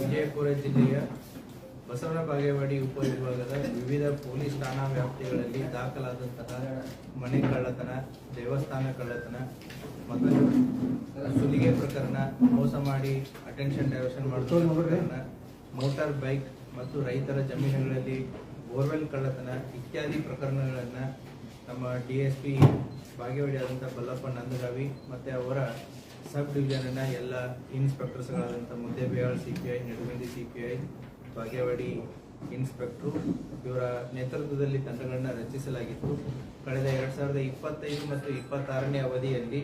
ವಿಜಯಪುರ ಜಿಲ್ಲೆಯ ಬಸವನ ಬಾಗೇವಾಡಿ ಉಪವಿಭಾಗದ ವಿವಿಧ ಪೊಲೀಸ್ ಠಾಣಾ ವ್ಯಾಪ್ತಿಗಳಲ್ಲಿ ದಾಖಲಾದಂತಹ ಮನೆ ಕಳ್ಳತನ, ದೇವಸ್ಥಾನ ಕಳ್ಳತನ ಮತ್ತು ಸುಲಿಗೆ ಪ್ರಕರಣ, ಮೋಸ ಮಾಡಿ ಅಟೆನ್ಷನ್ ಡೈವರ್ಷನ್ ಮಾಡುವ ಪ್ರಕರಣ, ಮೋಟಾರ್ ಬೈಕ್ ಮತ್ತು ರೈತರ ಜಮೀನುಗಳಲ್ಲಿ ಬೋರ್ವೆಲ್ ಕಳ್ಳತನ ಇತ್ಯಾದಿ ಪ್ರಕರಣಗಳನ್ನು ನಮ್ಮ DSP ಬಾಗೇವಾಡಿ ಆದಂಥ ಬಲ್ಲಪ್ಪ ನಂದಗಾವಿ ಮತ್ತು ಅವರ ಸಬ್ ಡಿವಿಷನ್ನ ಎಲ್ಲ ಇನ್ಸ್ಪೆಕ್ಟರ್ಸ್ಗಳಾದಂಥ Muddebihal CPI, Nidagundi CPI, Bagewadi inspector ಇವರ ನೇತೃತ್ವದಲ್ಲಿ ತಂಡಗಳನ್ನ ರಚಿಸಲಾಗಿತ್ತು. ಕಳೆದ 2025 ಮತ್ತು 26ನೇ ಅವಧಿಯಲ್ಲಿ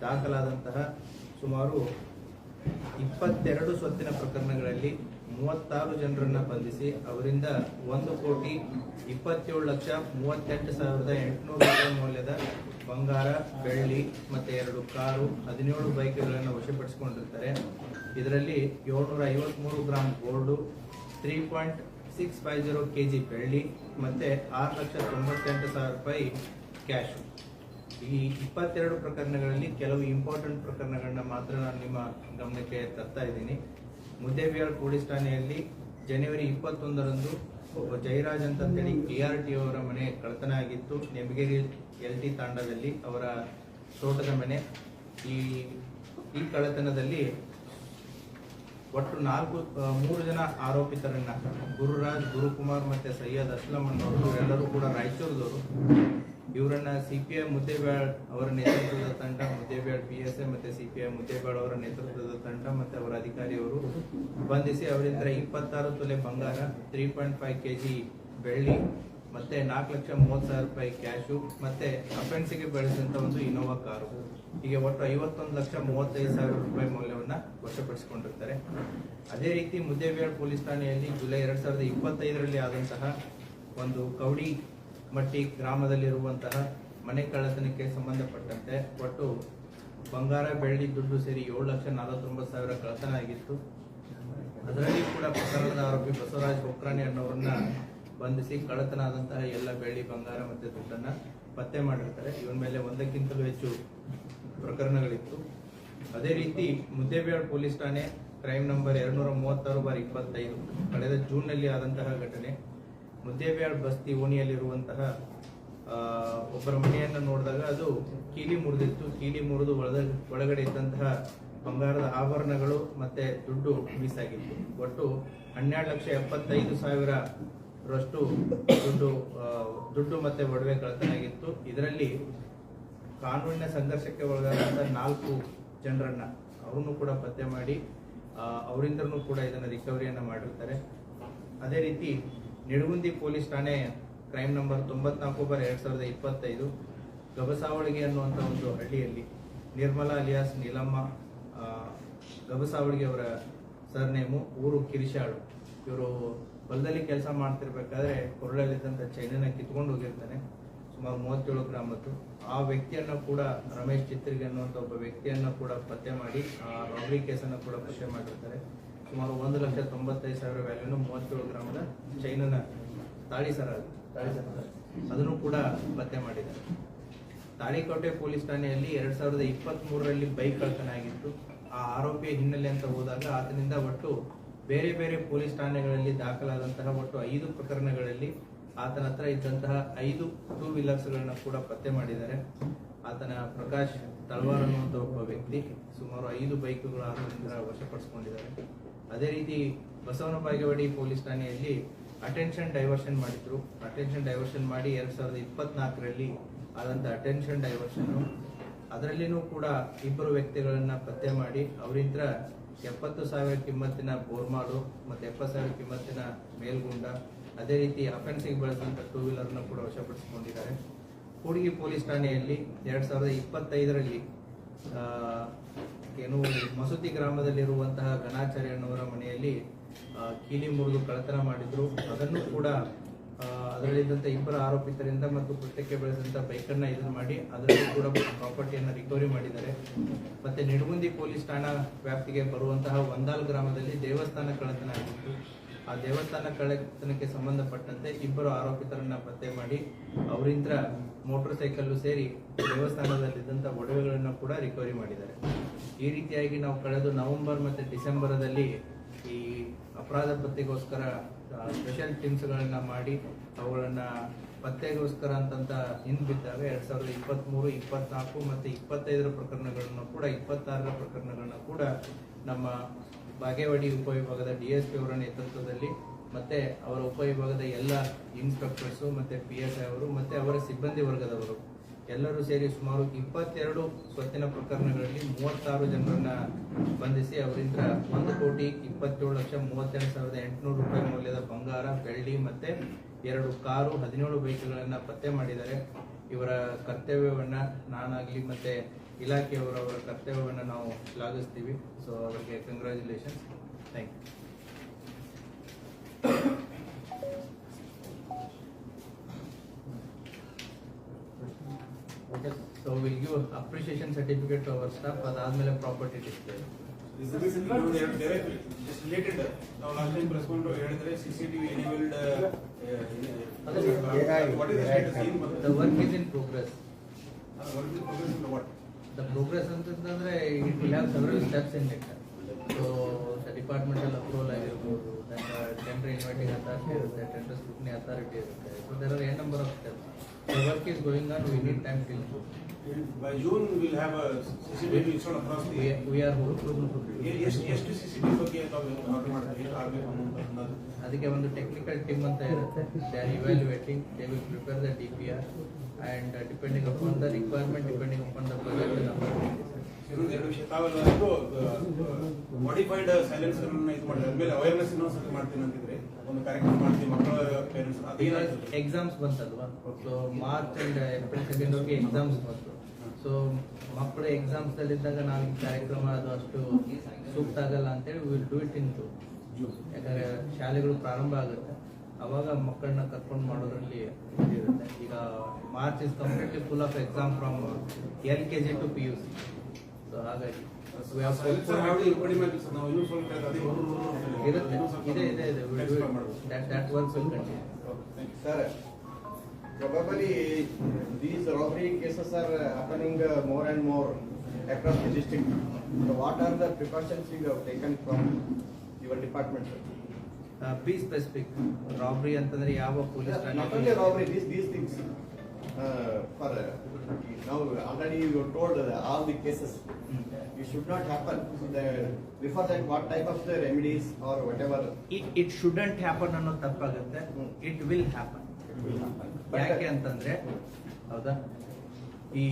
ದಾಖಲಾದಂತಹ ಸುಮಾರು 22 ಸ್ವತ್ತಿನ ಪ್ರಕರಣಗಳಲ್ಲಿ 36 ಜನರನ್ನ ಬಂಧಿಸಿ ಅವರಿಂದ 1,27,38,800 ರೂಪಾಯಿ ಮೌಲ್ಯದ ಬಂಗಾರ, ಬೆಳ್ಳಿ ಮತ್ತೆ 2 ಕಾರು, 17 ಬೈಕ್ಗಳನ್ನು ವಶಪಡಿಸಿಕೊಂಡಿರ್ತಾರೆ. ಇದರಲ್ಲಿ 753 ಗ್ರಾಂ ಗೋಲ್ಡು, 3.650 kg ಬೆಳ್ಳಿ ಮತ್ತೆ 6,98,000 ರೂಪಾಯಿ ಕ್ಯಾಶ್. ಈ 22 ಪ್ರಕರಣಗಳಲ್ಲಿ ಕೆಲವು ಇಂಪಾರ್ಟೆಂಟ್ ಪ್ರಕರಣಗಳನ್ನ ಮಾತ್ರ ನಾನು ನಿಮ್ಮ ಗಮನಕ್ಕೆ ತರ್ತಾ ಇದ್ದೀನಿ. ಮುದ್ದೇಬಿಹಾಳ್ ಪೊಲೀಸ್ ಠಾಣೆಯಲ್ಲಿ ಜನವರಿ 21ರಂದು ಒಬ್ಬ ಜಯರಾಜ್ ಅಂತೇಳಿ KRTO ಅವರ ಮನೆ ಕಳ್ಳತನ ಆಗಿತ್ತು. ನೆಮಗೇರಿ LT ತಾಂಡದಲ್ಲಿ ಅವರ ತೋಟದ ಮನೆ. ಈ ಕಳ್ಳತನದಲ್ಲಿ ಒಟ್ಟು 3 ಜನ ಆರೋಪಿತರನ್ನ ಗುರುರಾಜ್, ಗುರುಕುಮಾರ್ ಮತ್ತೆ ಸೈಯದ್ ಅಸ್ಲಂ ಅನ್ನೋರು ಇವರೆಲ್ಲರೂ ಕೂಡ ರಾಯಚೂರದವರು. ಇವರನ್ನ CPI ಮುದ್ದೇಬಿಹಾಳ್ ಅವರ ನೇತೃತ್ವದ ತಂಡ, ಮುದ್ದೇಬಿಹಾಳ್ PSI ಮತ್ತೆ CPI ಮುದ್ದೇಬಿಹಾಳ್ ಅವರ ನೇತೃತ್ವದ ತಂಡ ಮತ್ತೆ ಅವರ ಅಧಿಕಾರಿಯವರು ಬಂಧಿಸಿ ಅವರಿಂದ 26 ತೊಲೆ ಬಂಗಾರ, 3.5 kg ಬೆಳ್ಳಿ ಮತ್ತೆ 4,30,000 ರೂಪಾಯಿ ಕ್ಯಾಶು ಮತ್ತೆ ಅಫೆನ್ಸಿಗೆ ಬಳಸಿದಂತ ಒಂದು ಇನೋವಾ ಕಾರು, ಹೀಗೆ ಒಟ್ಟು 51,35,000 ರೂಪಾಯಿ ಮೌಲ್ಯವನ್ನ ವಶಪಡಿಸಿಕೊಂಡಿರ್ತಾರೆ. ಅದೇ ರೀತಿ ಮುದ್ದೇಬಿಹಾಳ್ ಪೊಲೀಸ್ ಠಾಣೆಯಲ್ಲಿ ಜುಲೈ 2025ರಲ್ಲಿ ಆದಂತಹ ಒಂದು ಕೌಡಿ ಮಟ್ಟಿ ಗ್ರಾಮದಲ್ಲಿರುವಂತಹ ಮನೆ ಕಳ್ಳತನಕ್ಕೆ ಸಂಬಂಧಪಟ್ಟಂತೆ ಒಟ್ಟು ಬಂಗಾರ, ಬೆಳ್ಳಿ, ದುಡ್ಡು ಸೇರಿ 7,49,000 ಕಳ್ಳತನ ಆಗಿತ್ತು. ಅದರಲ್ಲಿ ಕೂಡ ಪ್ರಕರಣದ ಆರೋಪಿ ಬಸವರಾಜ್ ಹೊಕ್ರಾಣಿ ಅನ್ನೋರನ್ನ ಬಂಧಿಸಿ ಕಳ್ಳತನ ಆದಂತಹ ಎಲ್ಲ ಬೆಳ್ಳಿ, ಬಂಗಾರ ಮತ್ತೆ ದುಡ್ಡನ್ನ ಪತ್ತೆ ಮಾಡಿರ್ತಾರೆ. ಇವನ ಮೇಲೆ 1ಕ್ಕಿಂತಲೂ ಹೆಚ್ಚು ಪ್ರಕರಣಗಳಿತ್ತು. ಅದೇ ರೀತಿ ಮುದ್ದೇಬಿಹಾಳ್ ಪೊಲೀಸ್ ಠಾಣೆ ಕ್ರೈಮ್ ನಂಬರ್ 236/25 ಕಳೆದ ಜೂನ್ನಲ್ಲಿ ಆದಂತಹ ಘಟನೆ. ಮುದ್ದೇಬಿಹಾಳ್ ಬಸ್ತಿ ಓಣಿಯಲ್ಲಿರುವಂತಹ ಒಬ್ಬರ ಮನೆಯನ್ನು ನೋಡಿದಾಗ ಅದು ಕೀಲಿ ಮುರಿದಿತ್ತು. ಕೀಲಿ ಮುರಿದು ಒಳಗಡೆ ಇದ್ದಂತಹ ಬಂಗಾರದ ಆಭರಣಗಳು ಮತ್ತೆ ದುಡ್ಡು ಮಿಸ್ ಆಗಿತ್ತು. ಒಟ್ಟು 12,75,000 ರಷ್ಟು ದುಡ್ಡು ಮತ್ತೆ ಒಡವೆ ಕಳ್ಳತನ ಆಗಿತ್ತು. ಇದರಲ್ಲಿ ಕಾನೂನಿನ ಸಂಘರ್ಷಕ್ಕೆ ಒಳಗಾದಂತಹ 4 ಜನರನ್ನ ಅವರನ್ನು ಕೂಡ ಪತ್ತೆ ಮಾಡಿ ಅವರಿಂದನೂ ಕೂಡ ಇದನ್ನ ರಿಕವರಿಯನ್ನ ಮಾಡಿರ್ತಾರೆ. ಅದೇ ರೀತಿ ನಿಡಗುಂದಿ ಪೊಲೀಸ್ ಠಾಣೆ ಕ್ರೈಮ್ ನಂಬರ್ 94/2025 ಗಬಸಾವಳಿಗೆ ಅನ್ನುವಂಥ ಒಂದು ಹಳ್ಳಿಯಲ್ಲಿ ನಿರ್ಮಲಾ ಅಲಿಯಾಸ್ ನೀಲಮ್ಮ ಗಬಸಾವಳಿಗೆ ಅವರ ಸರ್ನೇಮು, ಊರು ಕಿರಿಶಾಳು. ಇವರು ಹೊಲದಲ್ಲಿ ಕೆಲಸ ಮಾಡ್ತಿರ್ಬೇಕಾದ್ರೆ ಕೊರಳಲ್ಲಿದ್ದಂಥ ಚೈನನ್ನ ಕಿತ್ಕೊಂಡು ಹೋಗಿರ್ತಾನೆ, ಸುಮಾರು 37 ಗ್ರಾಮದ್ದು. ಆ ವ್ಯಕ್ತಿಯನ್ನ ಕೂಡ ರಮೇಶ್ ಚಿತ್ರಿಗೆ ಅನ್ನುವಂಥ ಒಬ್ಬ ವ್ಯಕ್ತಿಯನ್ನ ಕೂಡ ಪತ್ತೆ ಮಾಡಿ ಆ ರಾಬರಿ ಕೇಸನ್ನು ಕೂಡ ಪತ್ತೆ ಮಾಡಿರ್ತಾರೆ. ಸುಮಾರು 1,95,000 ವ್ಯಾಲ್ಯೂನು 37 ಗ್ರಾಮದ ಚೈನನ್ನ ತಾಳಿ ಸರ ಅದನ್ನು ಕೂಡ ಪತ್ತೆ ಮಾಡಿದ್ದಾರೆ. ತಾಳಿಕೋಟೆ ಪೊಲೀಸ್ ಠಾಣೆಯಲ್ಲಿ 2023ರಲ್ಲಿ ಬೈಕ್ ಕಳ್ಳತನ ಆಗಿತ್ತು. ಆ ಆರೋಪಿಯ ಹಿನ್ನೆಲೆ ಅಂತ ಹೋದಾಗ ಆತನಿಂದ ಒಟ್ಟು ಬೇರೆ ಬೇರೆ ಪೊಲೀಸ್ ಠಾಣೆಗಳಲ್ಲಿ ದಾಖಲಾದಂತಹ ಒಟ್ಟು 5 ಪ್ರಕರಣಗಳಲ್ಲಿ ಆತನ ಹತ್ರ ಇದ್ದಂತಹ 5 ಟೂ ವೀಲರ್ಸ್ಗಳನ್ನ ಕೂಡ ಪತ್ತೆ ಮಾಡಿದ್ದಾರೆ. ಆತನ ಪ್ರಕಾಶ್ ತಳವಾರ್ ಅನ್ನುವಂಥ ಒಬ್ಬ ವ್ಯಕ್ತಿ ಸುಮಾರು 5 ಬೈಕ್ಗಳು ಆತನಿಂದ ವಶಪಡಿಸಿಕೊಂಡಿದ್ದಾರೆ. ಅದೇ ರೀತಿ ಬಸವನ ಬಾಗೇವಾಡಿ ಪೊಲೀಸ್ ಠಾಣೆಯಲ್ಲಿ ಅಟೆನ್ಷನ್ ಡೈವರ್ಷನ್ ಮಾಡಿದ್ರು. ಅಟೆನ್ಷನ್ ಡೈವರ್ಷನ್ ಮಾಡಿ 2024ರಲ್ಲಿ ಆದಂಥ ಅಟೆನ್ಷನ್ ಡೈವರ್ಷನ್, ಅದರಲ್ಲಿನೂ ಕೂಡ 2 ವ್ಯಕ್ತಿಗಳನ್ನ ಪತ್ತೆ ಮಾಡಿ ಅವರಿಂದ 70,000 ಕಿಮ್ಮತ್ತಿನ ಬೋರ್ಮಾಡು ಮತ್ತೆ 70,000 ಕಿಮ್ಮತ್ತಿನ ಮೇಲ್ಗುಂಡ, ಅದೇ ರೀತಿ ಅಫೆನ್ಸಿಗೆ ಬಳಸಿದಂಥ ಟೂ ವೀಲರ್ನ ಕೂಡ ವಶಪಡಿಸಿಕೊಂಡಿದ್ದಾರೆ. ಕೂಡ್ಗಿ ಪೊಲೀಸ್ ಠಾಣೆಯಲ್ಲಿ 2025ರಲ್ಲಿ ಮಸೂತಿ ಗ್ರಾಮದಲ್ಲಿರುವಂತಹ ಘನಾಚಾರ್ಯ ಅನ್ನೋರ ಮನೆಯಲ್ಲಿ ಕೀಲಿ ಮುರಿದು ಕಳ್ಳತನ ಮಾಡಿದ್ರು. ಅದನ್ನು ಕೂಡ ಅದರಲ್ಲಿದ್ದಂಥ 2 ಆರೋಪಿತರಿಂದ ಮತ್ತು ಕೃತ್ಯಕ್ಕೆ ಬಳಸಿದಂಥ ಬೈಕನ್ನ ಇದನ್ನು ಮಾಡಿ ಅದರಲ್ಲೂ ಕೂಡ ಪ್ರಾಪರ್ಟಿಯನ್ನು ರಿಕವರಿ ಮಾಡಿದ್ದಾರೆ. ಮತ್ತೆ ನಿಡಗುಂದಿ ಪೊಲೀಸ್ ಠಾಣಾ ವ್ಯಾಪ್ತಿಗೆ ಬರುವಂತಹ ಒಂದಾಲ್ ಗ್ರಾಮದಲ್ಲಿ ದೇವಸ್ಥಾನ ಕಳ್ಳತನ ಆಗಿತ್ತು. ಆ ದೇವಸ್ಥಾನ ಕಳ್ಳತನಕ್ಕೆ ಸಂಬಂಧಪಟ್ಟಂತೆ 2 ಆರೋಪಿತರನ್ನ ಪತ್ತೆ ಮಾಡಿ ಅವರಿಂದ ಮೋಟರ್ ಸೈಕಲ್ ಸೇರಿ ದೇವಸ್ಥಾನದಲ್ಲಿದ್ದಂಥ ಒಡವೆಗಳನ್ನು ಕೂಡ ರಿಕವರಿ ಮಾಡಿದ್ದಾರೆ. ಈ ರೀತಿಯಾಗಿ ನಾವು ಕಳೆದ ನವೆಂಬರ್ ಮತ್ತು ಡಿಸೆಂಬರದಲ್ಲಿ ಈ ಅಪರಾಧ ಪತ್ತೆಗೋಸ್ಕರ ಸ್ಪೆಷಲ್ ಟೀಮ್ಸ್ಗಳನ್ನ ಮಾಡಿ ಅವುಗಳನ್ನ ಪತ್ತೆಗೋಸ್ಕರ ಅಂತಂತ ಹಿಂದ್ಬಿದ್ದಾಗ 2023, 24 ಮತ್ತು 25 ಪ್ರಕರಣಗಳನ್ನು ಕೂಡ 26 ಪ್ರಕರಣಗಳನ್ನ ಕೂಡ ನಮ್ಮ ಬಾಗೇವಾಡಿ ಉಪವಿಭಾಗದ DSP ಅವರ ನೇತೃತ್ವದಲ್ಲಿ ಮತ್ತೆ ಅವರ ಉಪವಿಭಾಗದ ಎಲ್ಲ ಇನ್ಸ್ಪೆಕ್ಟರ್ಸು ಮತ್ತೆ PSI ಅವರು ಮತ್ತೆ ಅವರ ಸಿಬ್ಬಂದಿ ವರ್ಗದವರು ಎಲ್ಲರೂ ಸೇರಿ ಸುಮಾರು 22 ಸ್ವತ್ತಿನ ಪ್ರಕರಣಗಳಲ್ಲಿ 36 ಜನರನ್ನ ಬಂಧಿಸಿ ಅವರಿಂದ 1,27,32,800 ರೂಪಾಯಿ ಮೌಲ್ಯದ ಬಂಗಾರ, ಬೆಳ್ಳಿ ಮತ್ತೆ 2 ಕಾರು, 17 ಬೈಕ್ಗಳನ್ನ ಪತ್ತೆ ಮಾಡಿದ್ದಾರೆ. ಇವರ ಕರ್ತವ್ಯವನ್ನ ನಾನಾಗ್ಲಿ ಮತ್ತೆ ಇಲಾಖೆಯವರ ಅವರ ಕರ್ತವ್ಯವನ್ನ ನಾವು ಶ್ಲಾಘಿಸ್ತೀವಿ. ಸೊ ಅವರಿಗೆ congratulations. Thank you. So we'll give appreciation certificate to our staff. ಅದಾದ್ಮೇಲೆ ಪ್ರಾಪರ್ಟಿ ಡಿಸ್ಪ್ಲೇ. ನಾವು ಲಾಸ್ಟ್ ಟೈಮ್ ಪ್ರೆಸ್ ಕಾನ್ಫರೆನ್ಸ್ ಹೇಳಿದ್ರೆ CCTV enabled what is the status? The work is in progress. Work is progress in what? The progress ಅಂತಂದ್ರೆ it will have several steps in it. So the departmental approval ಆಗಿರ್ಬೋದು, then tender inviting authority ಇರುತ್ತೆ, tender scrutiny authority ಇರುತ್ತೆ. So there are a number of steps. The work is going on. We need time till By June we'll have a CCTV installed across the. we are hopeful. ಎಷ್ಟು CCTV ಬಗ್ಗೆ order ಮಾಡ್ತೀವಿ ಆಗಬೇಕು ಅನ್ನೋದು ಅದಕ್ಕೆ ಒಂದು technical team ಅಂತ ಇರುತ್ತೆ. They are evaluating, they will prepare the DPR and depending upon the requirement, depending upon the project number. ಇನ್ನೊಂದು ಎರಡು ವಿಷಯ ತಾವೆಲ್ಲ ಇದು ಮಾಡಿಫೈಡ್ ಸೈಲೆನ್ಸ್ ಇದು ಮಾಡಿದ್ರೆ ಆದ್ಮೇಲೆ ಅವೇರ್ನೆಸ್ ಇನ್ನೊಂದ್ಸತಿ ಮಾಡ್ತೀನಿ ಅಂತಿದ್ರೆ ಒಂದು ಕಾರ್ಯಕ್ರಮ ಮಾಡ್ತೀವಿ ಮಕ್ಕಳ ಪೇರೆಂಟ್ಸ್ ಅದೇನಾಯ್ತು. ಎಕ್ಸಾಮ್ಸ್ ಬಂತಲ್ವಾ, so March and April 2nd exams ಬಂತು. ಸೊ ಮಕ್ಕಳು ಎಕ್ಸಾಮ್ಸ್ ಅಲ್ಲಿದ್ದಾಗ ನಾವು ಈ ಕಾರ್ಯಕ್ರಮ ಅದು ಅಷ್ಟು ಸೂಕ್ತ ಆಗಲ್ಲ ಅಂತೇಳಿ will do it in June. ಯಾಕಂದ್ರೆ ಶಾಲೆಗಳು ಪ್ರಾರಂಭ ಆಗುತ್ತೆ, ಅವಾಗ ಮಕ್ಕಳನ್ನ ಕರ್ಕೊಂಡು ಮಾಡೋದ್ರಲ್ಲಿ ಇರುತ್ತೆ. ಈಗ March is completely full of exam from LKG to PUC. So ಹಾಗಾಗಿ ಕಡಿಮೆ ಆಗಿದೆ ಸರ್. ನಾವು ಇನ್ನೂ ಸ್ವಲ್ಪ ಇರುತ್ತೆ, ಇದೆ that work will continue. Sir, probably these robbery cases are happening more and more across the district. So what are the precautions you have taken from your department? Be specific. Robbery ಅಂತಂದ್ರೆ ಯಾವ police Not only robbery, these things. For now already you told all the cases. It should not happen. Before that, what type of the remedies or whatever? It shouldn't happen ಅನ್ನೋ ತಪ್ಪಾಗುತ್ತೆ. It will happen. ಯಾಕೆ ಅಂತಂದ್ರೆ ಹೌದಾ, ಈ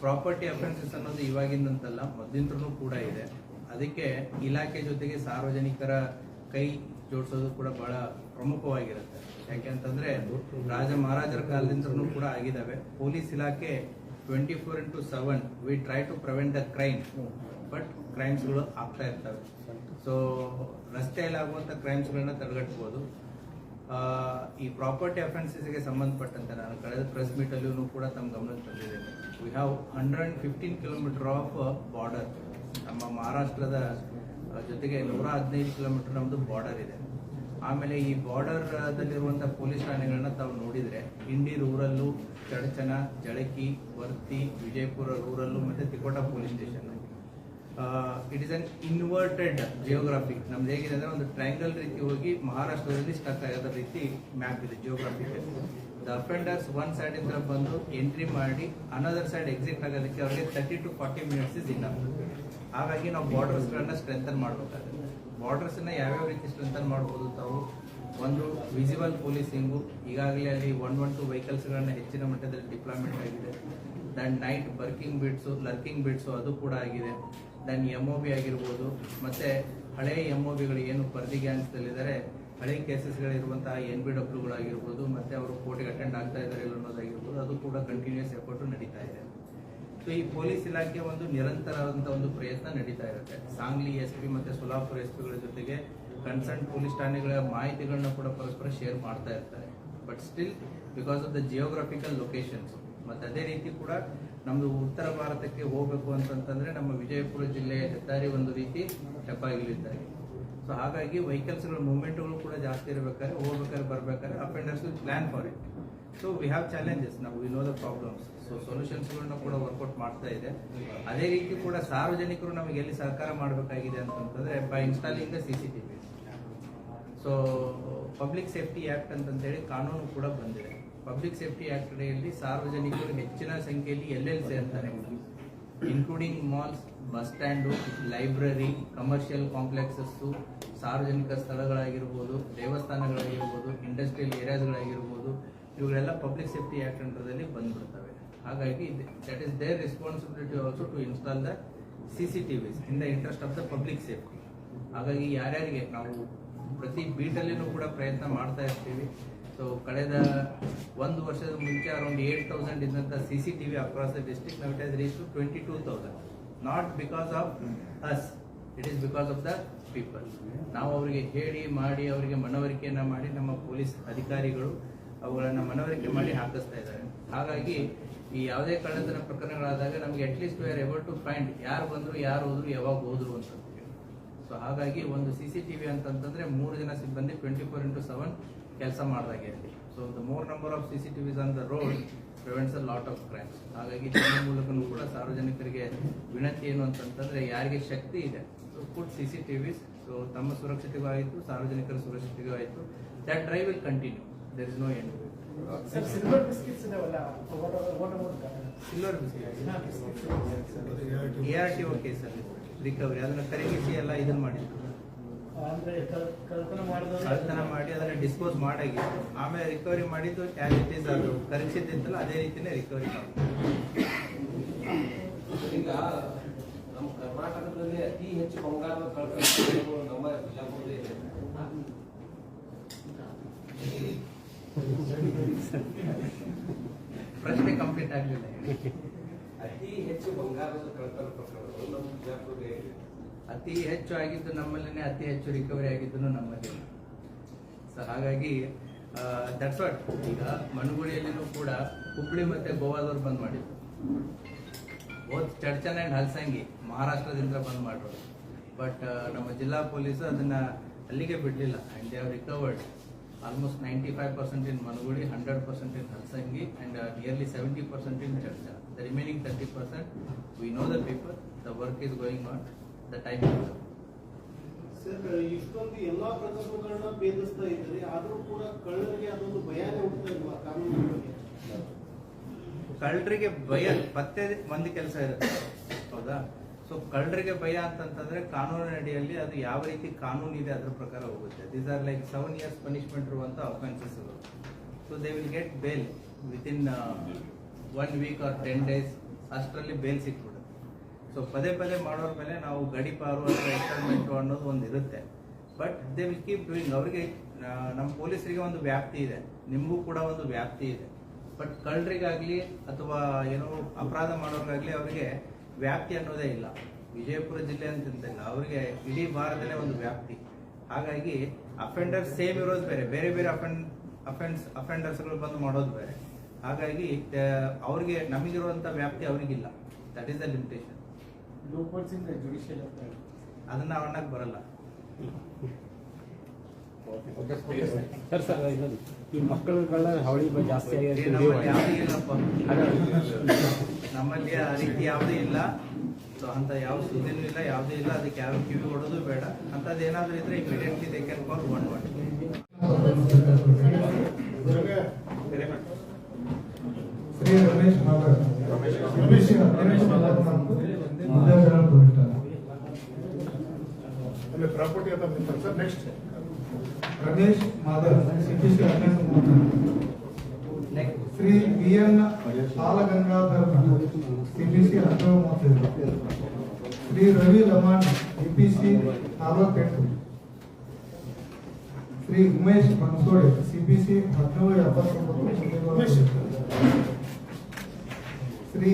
property offences ಅನ್ನೋದು ಇವಾಗಿಂದಂತಲ್ಲ, ಮೊದಲಿಂದನೂ ಕೂಡ ಇದೆ. ಅದಕ್ಕೆ ಇಲಾಖೆ ಜೊತೆಗೆ ಸಾರ್ವಜನಿಕರ ಕೈ ಜೋಡಿಸೋದು ಕೂಡ ಬಹಳ ಪ್ರಮುಖವಾಗಿರುತ್ತೆ. ಯಾಕೆಂತಂದ್ರೆ ರಾಜ ಮಹಾರಾಜರ ಕಾಲದಿಂದನೂ ಕೂಡ ಆಗಿದ್ದಾವೆ. ಪೊಲೀಸ್ ಇಲಾಖೆ 24/7 we try to prevent the crime, but ಕ್ರೈಮ್ಸ್ಗಳು ಆಗ್ತಾ ಇರ್ತವೆ. ಸೊ ರಸ್ತೆಯಲ್ಲಿ ಆಗುವಂತ ಕ್ರೈಮ್ಸ್ಗಳನ್ನ ತಡೆಗಟ್ಟಬಹುದು. ಈ ಪ್ರಾಪರ್ಟಿ ಅಫೆನ್ಸಸ್ಗೆ ಸಂಬಂಧಪಟ್ಟಂತೆ ನಾನು ಕಳೆದ ಪ್ರೆಸ್ ಮೀಟ್ ಅಲ್ಲೂ ಕೂಡ ತಮ್ಮ ಗಮನಕ್ಕೆ ತಂದಿದ್ದೇನೆ. We have 115 kilometre of border. ನಮ್ಮ ಮಹಾರಾಷ್ಟ್ರದ ಜೊತೆಗೆ 115 ಕಿಲೋಮೀಟರ್ ನಮ್ದು ಬಾರ್ಡರ್ ಇದೆ. ಆಮೇಲೆ ಈ ಬಾರ್ಡರ್ ದಲ್ಲಿರುವಂತಹ ಪೊಲೀಸ್ ಠಾಣೆಗಳನ್ನ ತಾವು ನೋಡಿದ್ರೆ ಇಂಡಿ ರೂರಲ್ಲು, ಚಡಚನ, ಜಳಕಿ, ವರ್ತಿ, ವಿಜಯಪುರ ರೂರಲ್ಲು ಮತ್ತೆ Tikota police station. It is an inverted geography. ನಮ್ದು ಹೇಗಿದೆ ಅಂದ್ರೆ ಒಂದು ಟ್ರಯಾಂಗಲ್ ರೀತಿ ಹೋಗಿ ಮಹಾರಾಷ್ಟ್ರದಲ್ಲಿ ಸ್ಟಕ್ ಆಗೋದ ರೀತಿ ಮ್ಯಾಪ್ ಇದೆ geographic. The offenders one side ಇಂದ ಬಂದು ಎಂಟ್ರಿ ಮಾಡಿ ಅನದರ್ ಸೈಡ್ ಎಕ್ಸಿಟ್ ಆಗೋದಕ್ಕೆ ಅವರಿಗೆ 30 to 40 minutes ಇಸ್ ಇನಫ್. ಹಾಗಾಗಿ ನಾವು ಬಾರ್ಡರ್ಸ್ ಗಳನ್ನ ಸ್ಟ್ರೆಂಥನ್ ಮಾಡಬೇಕಾಗುತ್ತೆ. ಬಾರ್ಡರ್ಸ್ ಅನ್ನ ಯಾವ್ಯಾವ ರೀತಿ ಸ್ಟ್ರೆಂಥನ್ ಮಾಡಬಹುದು ತಾವು, ಒಂದು ವಿಸಿಬಲ್ ಪೊಲೀಸಿಂಗು, ಈಗಾಗಲೇ ಅಲ್ಲಿ 112 ವೆಹಿಕಲ್ಸ್ ಗಳನ್ನ ಹೆಚ್ಚಿನ ಮಟ್ಟದಲ್ಲಿ ಡಿಪ್ಲಾಯ್ಮೆಂಟ್ ಆಗಿದೆ. ದೆನ್ ನೈಟ್ ಲರ್ಕಿಂಗ್ ಬಿಟ್ಸು ಅದು ಕೂಡ ಆಗಿದೆ. ದೆನ್ MOB ಆಗಿರ್ಬೋದು, ಮತ್ತೆ ಹಳೆ MOBಗಳು ಏನು ಪರ್ದಿ ಗ್ಯಾಂಗ್ಸ್ದಲ್ಲಿದ್ದಾರೆ, ಹಳೆ ಕೇಸಸ್ಗಳಿರುವಂತಹ NBWಗಳಾಗಿರ್ಬೋದು, ಮತ್ತೆ ಅವರು ಕೋರ್ಟ್ಗೆ ಅಟೆಂಡ್ ಆಗ್ತಾ ಇದ್ದಾರೆ ಅನ್ನೋದಾಗಿರ್ಬೋದು, ಅದು ಕೂಡ ಕಂಟಿನ್ಯೂಸ್ ಎಫರ್ಟ್ ನಡೀತಾ ಇದೆ. ಸೊ ಈ ಪೊಲೀಸ್ ಇಲಾಖೆ ಒಂದು ನಿರಂತರವಾದಂತಹ ಒಂದು ಪ್ರಯತ್ನ ನಡೀತಾ ಇರುತ್ತೆ. ಸಾಂಗ್ಲಿ SP ಮತ್ತೆ ಸೋಲಾಪುರ SPಗಳ ಜೊತೆಗೆ ಕನ್ಸರ್ನ್ ಪೊಲೀಸ್ ಠಾಣೆಗಳ ಮಾಹಿತಿಗಳನ್ನ ಕೂಡ ಪರಸ್ಪರ ಶೇರ್ ಮಾಡ್ತಾ ಇರ್ತಾರೆ. But still because of the geographical locations, ಮತ್ತೆ ಅದೇ ರೀತಿ ಕೂಡ ನಮ್ದು ಉತ್ತರ ಭಾರತಕ್ಕೆ ಹೋಗ್ಬೇಕು ಅಂತಂದ್ರೆ ನಮ್ಮ ವಿಜಯಪುರ ಜಿಲ್ಲೆಯ ಹೆದ್ದಾರಿ ಒಂದು ರೀತಿ ಹೆಬ್ಬಾಗಿಲಿದ್ದಾರೆ. ಸೊ ಹಾಗಾಗಿ ವೆಹಿಕಲ್ಸ್ಗಳ ಮೂವ್ಮೆಂಟ್ಗಳು ಕೂಡ ಜಾಸ್ತಿ ಇರಬೇಕಾದ್ರೆ, ಹೋಗ್ಬೇಕಾದ್ರೆ ಬರ್ಬೇಕಾದ್ರೆ offenders plan for it. So we have challenges, ನಾವು we know the problems. So ಸೊಲ್ಯೂಷನ್ಸ್ಗಳನ್ನ ಕೂಡ ವರ್ಕೌಟ್ ಮಾಡ್ತಾ ಇದೆ. ಅದೇ ರೀತಿ ಕೂಡ ಸಾರ್ವಜನಿಕರು ನಮಗೆ ಎಲ್ಲಿ ಸಹಕಾರ ಮಾಡಬೇಕಾಗಿದೆ ಅಂತಂದ್ರೆ by installing the CCTV. So public safety act ಅಂತಂತೇಳಿ ಕಾನೂನು ಕೂಡ ಬಂದಿದೆ. ಪಬ್ಲಿಕ್ ಸೇಫ್ಟಿ ಆ್ಯಕ್ಟ್ ಅಡಿಯಲ್ಲಿ ಸಾರ್ವಜನಿಕರು ಹೆಚ್ಚಿನ ಸಂಖ್ಯೆಯಲ್ಲಿ ಎಲ್ಲೆಲ್ಲಿ ಸೇರ್ತಾರೆ, including malls, bus stand, library, commercial complexes, ಸಾರ್ವಜನಿಕ ಸ್ಥಳಗಳಾಗಿರ್ಬೋದು, ದೇವಸ್ಥಾನಗಳಾಗಿರ್ಬೋದು, ಇಂಡಸ್ಟ್ರಿಯಲ್ ಏರಿಯಾಸ್ಗಳಾಗಿರ್ಬೋದು, ಇವುಗಳೆಲ್ಲ ಪಬ್ಲಿಕ್ ಸೇಫ್ಟಿ ಆ್ಯಕ್ಟ್ ಅಂಡರ್ದಲ್ಲಿ ಬಂದ್ಬಿಡ್ತವೆ. ಹಾಗಾಗಿ that is their responsibility also to install the CCTVs in the interest of the public safety. ಹಾಗಾಗಿ ಯಾರ್ಯಾರಿಗೆ ನಾವು ಪ್ರತಿ ಬೀಟಲ್ಲಿನೂ ಕೂಡ ಪ್ರಯತ್ನ ಮಾಡ್ತಾ ಇರ್ತೀವಿ. ಸೊ ಕಳೆದ ಒಂದು ವರ್ಷದ ಮುಂಚೆ ಅರೌಂಡ್ 8,000 ಇದ್ದಂಥ CCTV across the district now it has reach to 22,000. Not because of us, it is because of the people. ನಾವು ಅವರಿಗೆ ಹೇಳಿ ಮಾಡಿ ಅವರಿಗೆ ಮನವರಿಕೆಯನ್ನು ಮಾಡಿ ನಮ್ಮ ಪೊಲೀಸ್ ಅಧಿಕಾರಿಗಳು ಅವುಗಳನ್ನು ಮನವರಿಕೆ ಮಾಡಿ ಹಾಕಿಸ್ತಾ ಇದ್ದಾರೆ. ಹಾಗಾಗಿ ಈ ಯಾವುದೇ ಕಳ್ಳತನ ಪ್ರಕರಣಗಳಾದಾಗ ನಮಗೆ at least we are able to find ಯಾರು ಬಂದರು, ಯಾರು ಹೋದ್ರು, ಯಾವಾಗ ಹೋದ್ರು ಅಂತ. ಸೊ ಹಾಗಾಗಿ ಒಂದು CCTV ಅಂತಂತಂದ್ರೆ 3 ಜನ ಸಿಬ್ಬಂದಿ 24/7 ಕೆಲಸ ಮಾಡಿದಾಗೆ ಇರಲಿ. So the more number of CCTVs on the road prevents a lot of crimes. ಹಾಗಾಗಿ ಇದರ ಮೂಲಕನೂ ಕೂಡ ಸಾರ್ವಜನಿಕರಿಗೆ ವಿನಂತಿ ಏನು ಅಂತಂತಂದ್ರೆ ಯಾರಿಗೆ ಶಕ್ತಿ ಇದೆ ಸೊ ಪುಟ್ CCTVs. ಸೊ ತಮ್ಮ ಸುರಕ್ಷತೆಗೂ ಆಯಿತು, ಸಾರ್ವಜನಿಕರ ಸುರಕ್ಷತೆಗೂ ಆಯಿತು. That drive will continue, there is no end. Silver biscuits ಇದಾವಲ್ಲ, ಸಿಲ್ವರ್ ಬಿಸ್ಕೆಟ್ ARTO ಕೇಸಲ್ಲಿ ರಿಕವರಿ ಅದನ್ನು ಕರಗಿಸಿ ಎಲ್ಲ ಇದನ್ನ ಮಾಡಿದ್ರು, ಅಂದ್ರೆ ಕಳ್ತನ ಮಾಡಿ ಅದನ್ನ ಡಿಸ್ಪೋಸ್ ಮಾಡಾಗಿತ್ತು. ಆಮೇಲೆ ರಿಕವರಿ ಮಾಡಿದ್ದು ಆಸ್ ಇಟ್ ಈಸ್, ಅದು ಕರಗಿಸಿದ್ದಿತ್ತಲ್ಲ ಅದೇ ರೀತಿನೇ ರಿಕವರಿ ಮಾಡಿದ್ರು. ಈಗ ನಮ್ಮ ಕರ್ನಾಟಕದಲ್ಲಿ ಅತಿ ಹೆಚ್ಚು ಬಂಗಾರದ ಕಳ್ಳತನ ನಮ್ಮ ಬಿಜಾಪುರದಲ್ಲಿ ಇದೆ. ಪ್ರಶ್ನೆ ಕಂಪ್ಲೀಟ್ ಆಗಲಿಲ್ಲ. ಅತಿ ಹೆಚ್ಚು ಬಂಗಾರದ ಕಳ್ಳತನ ಪ್ರಕರಣಗಳು ನಮ್ಮ ಬಿಜಾಪುರದಲ್ಲಿ ಇದೆ. ಅತಿ ಹೆಚ್ಚು ಆಗಿದ್ದು ನಮ್ಮಲ್ಲಿನೇ, ಅತಿ ಹೆಚ್ಚು ರಿಕವರಿ ಆಗಿದ್ದು ನಮ್ಮಲ್ಲಿ. ಸೊ ಹಾಗಾಗಿ ದಟ್ಸ್ ವಾಟ್. ಈಗ ಮನುಗುಳಿಯಲ್ಲಿನೂ ಕೂಡ ಹುಬ್ಳಿ ಮತ್ತೆ ಗೋವಾದವ್ರು ಬಂದ್ ಮಾಡಿದ್ರು. ಬೋತ್ ಚಡ್ಚನ್ ಅಂಡ್ ಹಲ್ಸಂಗಿ ಮಹಾರಾಷ್ಟ್ರದಿಂದ ಬಂದ್ ಮಾಡೋರು. ಬಟ್ ನಮ್ಮ ಜಿಲ್ಲಾ ಪೊಲೀಸರು ಅದನ್ನ ಅಲ್ಲಿಗೆ ಬಿಡಲಿಲ್ಲ. And they have recovered almost 95% in Manugudi, 100% in Halsangi, and nearly 70% in Churcha. The remaining 30%, we know the people, the work is going on, the time is up. Sir, ಇಷ್ಟೊಂದು ಎಲ್ಲಾ ಪ್ರಕರಣಗಳನ್ನ ಭೇದಿಸ್ತಾ ಇದ್ದಾರೆ, ಆದ್ರೂ ಕೂಡ ಕಳ್ಳರಿಗೆ ಅದೊಂದು ಭಯನೇ ಹುಡ್ತಾ ಇಲ್ವಾ ಕಾನೂನು ಬಗ್ಗೆ? ಕಳ್ಳರಿಗೆ ಭಯ ಪತ್ತೆ ಒಂದು ಕೆಲಸ ಇರುತ್ತೆ, ಹೌದಾ? ಸೊ ಕಳ್ಳರಿಗೆ ಭಯ ಅಂತಂತಂದ್ರೆ ಕಾನೂನಿನ ಅಡಿಯಲ್ಲಿ ಅದು ಯಾವ ರೀತಿ ಕಾನೂನು ಇದೆ ಅದ್ರ ಪ್ರಕಾರ ಹೋಗುತ್ತೆ. These are like 7 years punishment ಇರುವಂತ offences. So they will get bail within 1 week or 10 days, ಅಷ್ಟರಲ್ಲಿ ಬೇಲ್ ಸಿಕ್ಬಿಡುತ್ತೆ. ಸೊ ಪದೇ ಪದೇ ಮಾಡೋರ ಮೇಲೆ ನಾವು ಗಡಿಪಾರು ಅಥವಾ ಎಕ್ಸ್ಪೆರಿಮೆಂಟು ಅನ್ನೋದು ಒಂದು ಇರುತ್ತೆ. But they will keep doing. ಅವರಿಗೆ ನಮ್ಮ ಪೊಲೀಸರಿಗೆ ಒಂದು ವ್ಯಾಪ್ತಿ ಇದೆ, ನಿಮಗೂ ಕೂಡ ಒಂದು ವ್ಯಾಪ್ತಿ ಇದೆ. ಬಟ್ ಕಳ್ಳರಿಗಾಗ್ಲಿ ಅಥವಾ ಏನೋ ಅಪರಾಧ ಮಾಡೋರಿಗಾಗ್ಲಿ ಅವರಿಗೆ ವ್ಯಾಪ್ತಿ ಅನ್ನೋದೇ ಇಲ್ಲ. ವಿಜಯಪುರ ಜಿಲ್ಲೆ ಅಂತಂತಿಲ್ಲ, ಅವರಿಗೆ ಇಡೀ ಭಾರತನೇ ಒಂದು ವ್ಯಾಪ್ತಿ. ಹಾಗಾಗಿ ಅಫೆಂಡರ್ಸ್ ಸೇಮ್ ಇರೋದು ಬೇರೆ, ಬೇರೆ ಬೇರೆ ಅಫೆಂಡರ್ಸ್ಗಳು ಬಂದು ಮಾಡೋದು ಬೇರೆ. ಹಾಗಾಗಿ ಅವ್ರಿಗೆ ನಮಗಿರುವಂತ ವ್ಯಾಪ್ತಿ ಅವ್ರಿಗಿಲ್ಲ. That is the limitation. ಅದನ್ನ ಅವಣ್ಣಕ್ಕೆ ಬರಲ್ಲ. ಸರ್ ಈ ಮಕ್ಕಳುಗಳ ಹಾವಳಿ ಜಾಸ್ತಿ ನಮ್ಮಲ್ಲಿ ಯಾವುದೂ ಇಲ್ಲಪ್ಪ, ನಮ್ಮಲ್ಲಿ ಆ ರೀತಿ ಯಾವುದೂ ಇಲ್ಲ. ಸೊ ಅಂತ ಯಾವ ಸುದ್ದಿನೂ ಇಲ್ಲ, ಯಾವುದೂ ಇಲ್ಲ. ಅದಕ್ಕೆ ಯಾರು ಕಿವಿ ಹೊಡೋದು ಬೇಡ. ಅಂತದ್ದು ಏನಾದರೂ ಇದ್ರೆ immediately they can call 111. Shri Ramesh Madhav, property ಅಂತ sir. Next Ramesh Madhav, CPC 19 Shri BN Balagangadhar, CPC 19 Shri Ravi Laman, CPC 48 Shri Umesh Bansode, CPC 1979 Shri